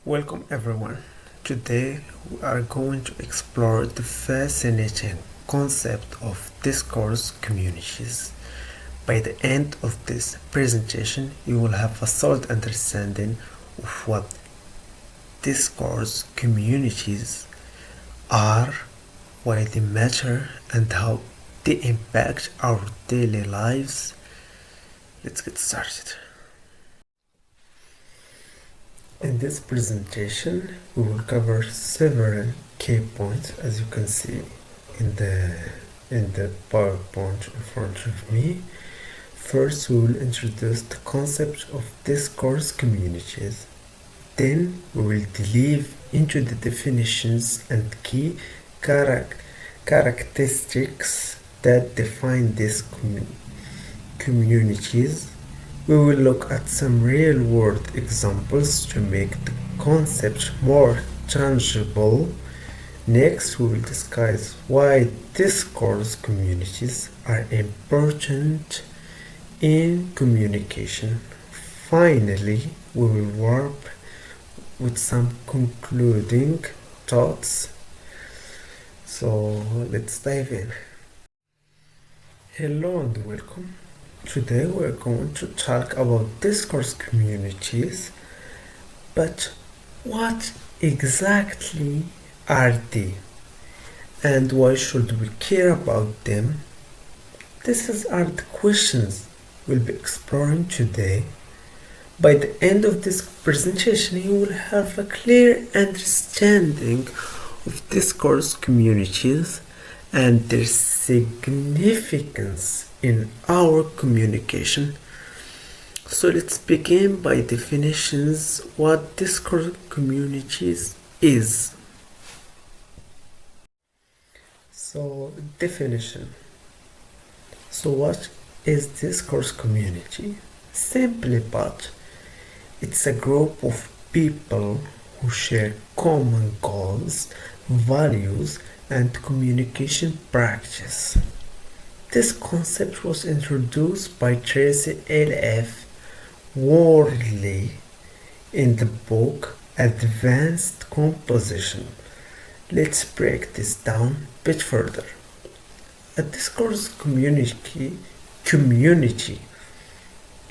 Welcome everyone. Today we are going to explore the fascinating concept of discourse communities. By the end of this presentation, you will have a solid understanding of what discourse communities are, why they matter, and how they impact our daily lives. Let's get started. In this presentation, we will cover several key points, as you can see in the PowerPoint in front of me. First, we will introduce the concept of discourse communities. Then, we will delve into the definitions and key characteristics that define these communities. We will look at some real-world examples to make the concept more tangible. Next, we will discuss why discourse communities are important in communication. Finally, we will wrap with some concluding thoughts. So, let's dive in. Hello and welcome. Today we're going to talk about discourse communities, but what exactly are they and why should we care about them? These are the questions we'll be exploring today. By the end of this presentation, you will have a clear understanding of discourse communities and their significance in our communication. So let's begin by definitions. What discourse communities is. So definition. So what is discourse community? Simply put, it's a group of people who share common goals, values, and communication practice. This concept was introduced by Tracy L.F. Worley in the book Advanced Composition. Let's break this down a bit further. A discourse community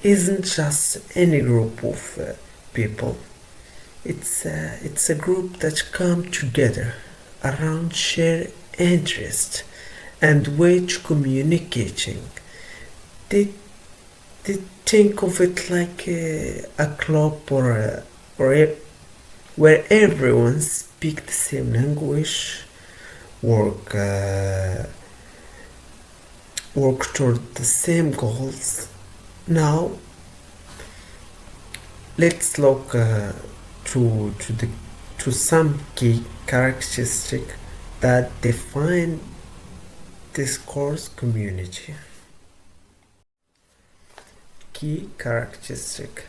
isn't just any group of people. It's a group that come together around shared interest and way to communicating. They think of it like a club or where everyone speaks the same language, work toward the same goals. Now, let's look to some key characteristics that define discourse community. Key characteristic.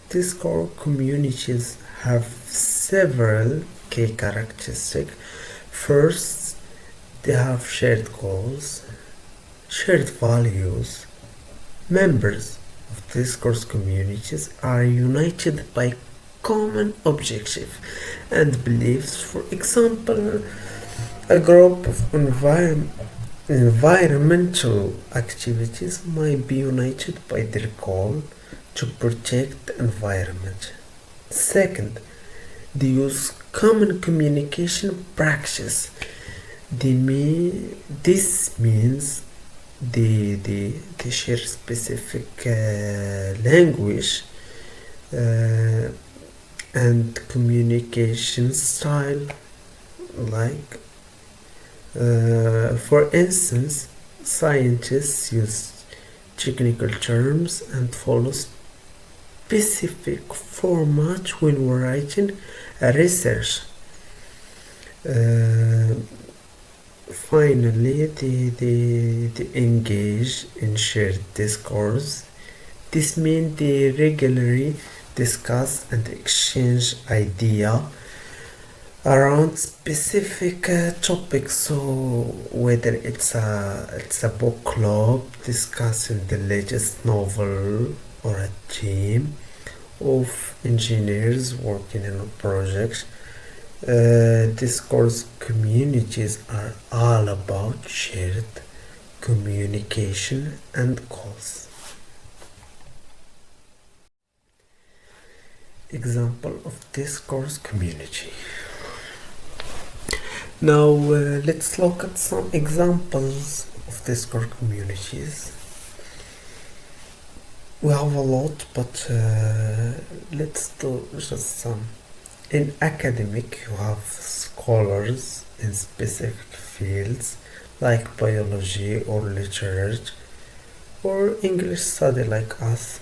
Discourse communities have several key characteristics. First, they have shared goals, shared values. Members of discourse communities are united by common objective and beliefs. For example, a group of environmental activities might be united by their goal to protect the environment. Second, they use common communication practice. This means they share specific language and communication style, like for instance, scientists use technical terms and follow specific format when writing research. Finally, they engage in shared discourse. This means they regularly discuss and exchange ideas around specific topics. So whether it's a book club discussing the latest novel or a theme, of engineers working on a project. Discourse communities are all about shared communication and goals. Example of discourse community. Now let's look at some examples of discourse communities. We have a lot, but let's do just some. In academic, you have scholars in specific fields like biology or literature or English study like us.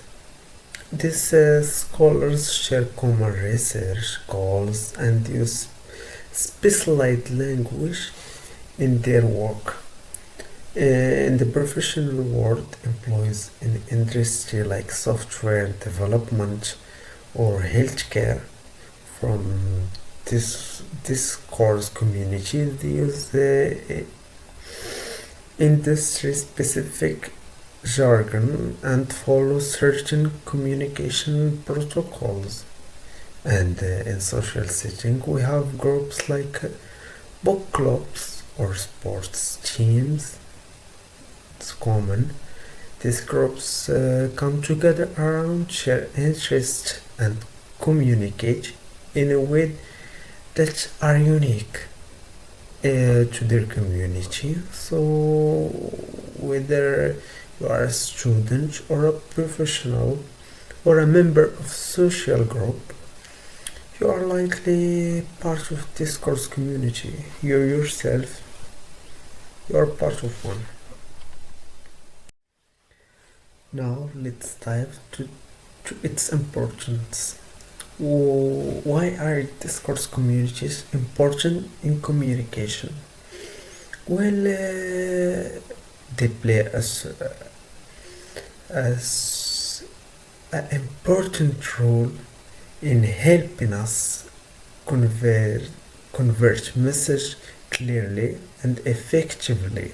These scholars share common research goals and use specialized language in their work. In the professional world, employees in industry like software development or healthcare from this course community, they use the industry specific jargon and follow certain communication protocols. And in social setting, we have groups like book clubs or sports teams. It's common. These groups come together around shared interests and communicate in a way that are unique to their community. So whether you are a student or a professional or a member of social group, you are likely part of discourse community. You yourself, you are part of one. Now let's dive to its importance. Why are discourse communities important in communication? Well, they play as an important role in helping us convert message clearly and effectively.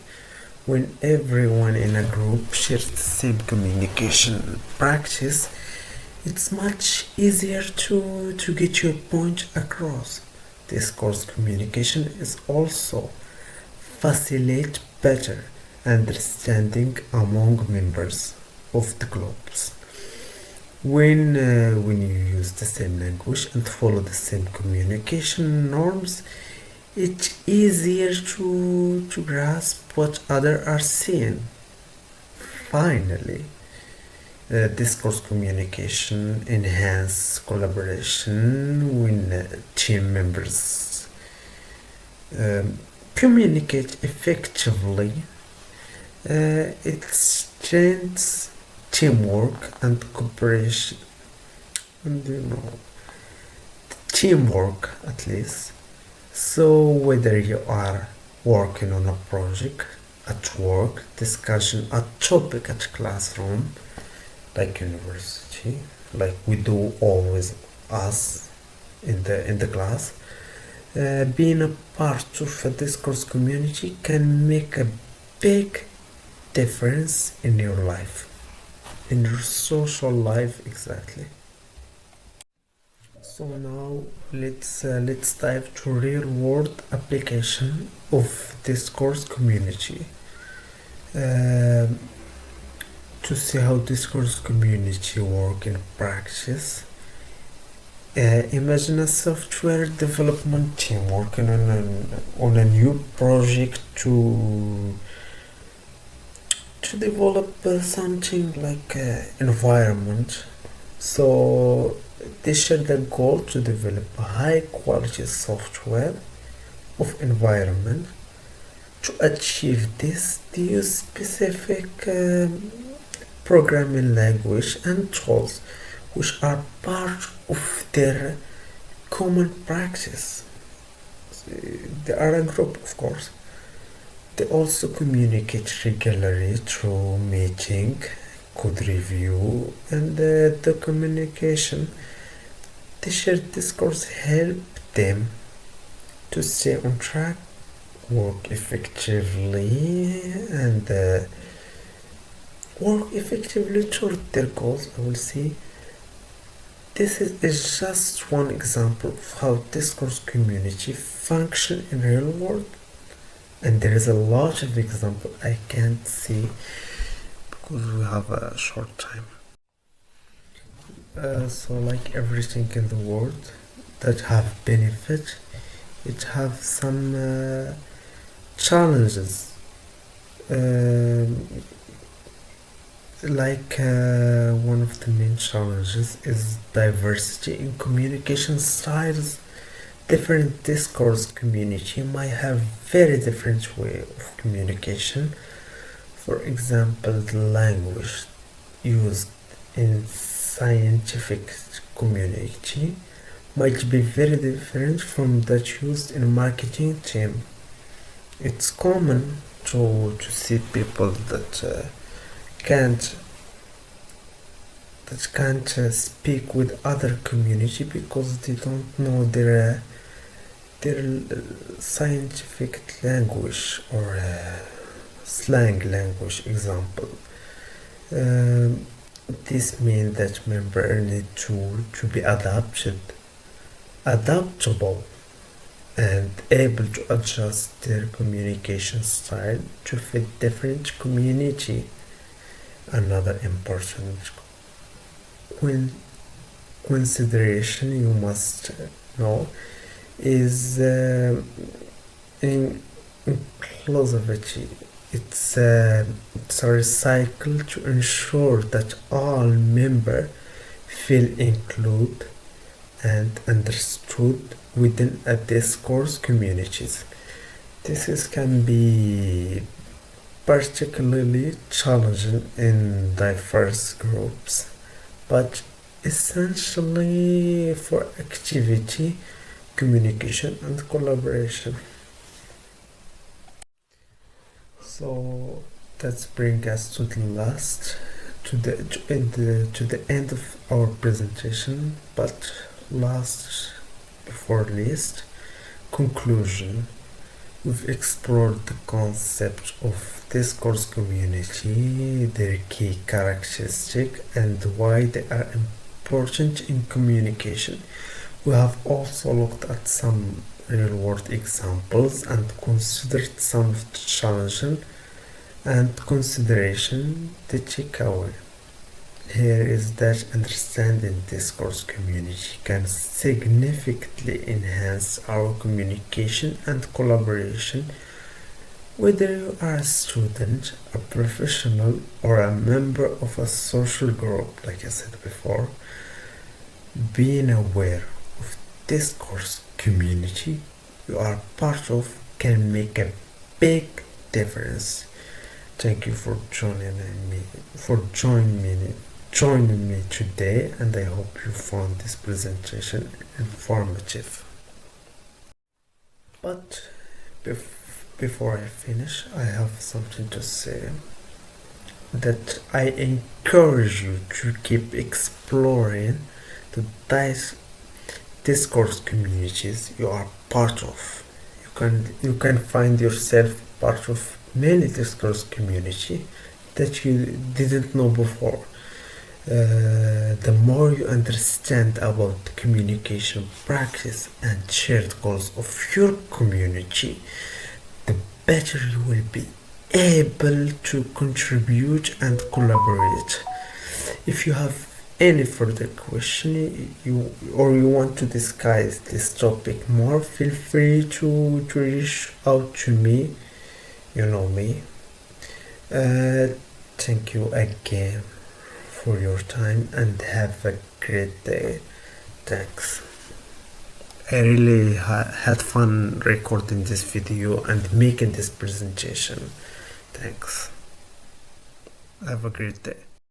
When everyone in a group shares the same communication practice, it's much easier to get your point across. Discourse communication is also facilitate better understanding among members of the groups. When you use the same language and follow the same communication norms, it's easier to grasp what others are saying. Finally, discourse communication enhance collaboration when team members communicate effectively. It strengthens teamwork and cooperation, and teamwork at least. So whether you are working on a project at work, discussion a topic at classroom, like university, like we do always us in the class, being a part of a discourse community can make a big difference in your life, in your social life exactly. So now let's dive to real world application of discourse community. Um, to see how discourse community work in practice. Imagine a software development team working on a new project to develop something like environment. So they share the goal to develop a high quality software of environment. To achieve this, they use specific programming language and tools which are part of their common practice. They are a group, of course. They also communicate regularly through meeting, code review, and the communication. The shared discourse help them to stay on track, work effectively, and work effectively toward their goals. I will say Is just one example of how Discourse community function in real world, and there is a lot of example I can't see because we have a short time. So like everything in the world that have benefit, it have some challenges. One of the main challenges is diversity in communication styles. Different discourse community might have very different way of communication. For example, the language used in scientific community might be very different from that used in a marketing team. It's common to see people that can't speak with other community because they don't know their scientific language or slang language example. This means that members need to be adaptable and able to adjust their communication style to fit different community. Another important consideration you must know is inclusivity. It's a recycle to ensure that all members feel included and understood within a discourse communities. Can be particularly challenging in diverse groups, but essentially for activity, communication, and collaboration. So that's bring us to the last to the end of our presentation, but last before least, conclusion. We've explored the concept of discourse community, their key characteristic, and why they are important in communication. We have also looked at some real-world examples and considered some of the challenges and consideration. The takeaway here is that understanding discourse community can significantly enhance our communication and collaboration, whether you are a student, a professional, or a member of a social group. Like I said before, being aware of discourse community you are part of can make a big difference. Thank you for joining me today, and I hope you found this presentation informative. But before I finish, I have something to say, that I encourage you to keep exploring the discourse communities you are part of. You can find yourself part of many discourse community that you didn't know before. The more you understand about the communication practice and shared goals of your community, the better you will be able to contribute and collaborate. If you have any further question you want to discuss this topic more, feel free to reach out to me. You know me. Thank you again for your time and have a great day. Thanks. I really had fun recording this video and making this presentation. Thanks. Have a great day.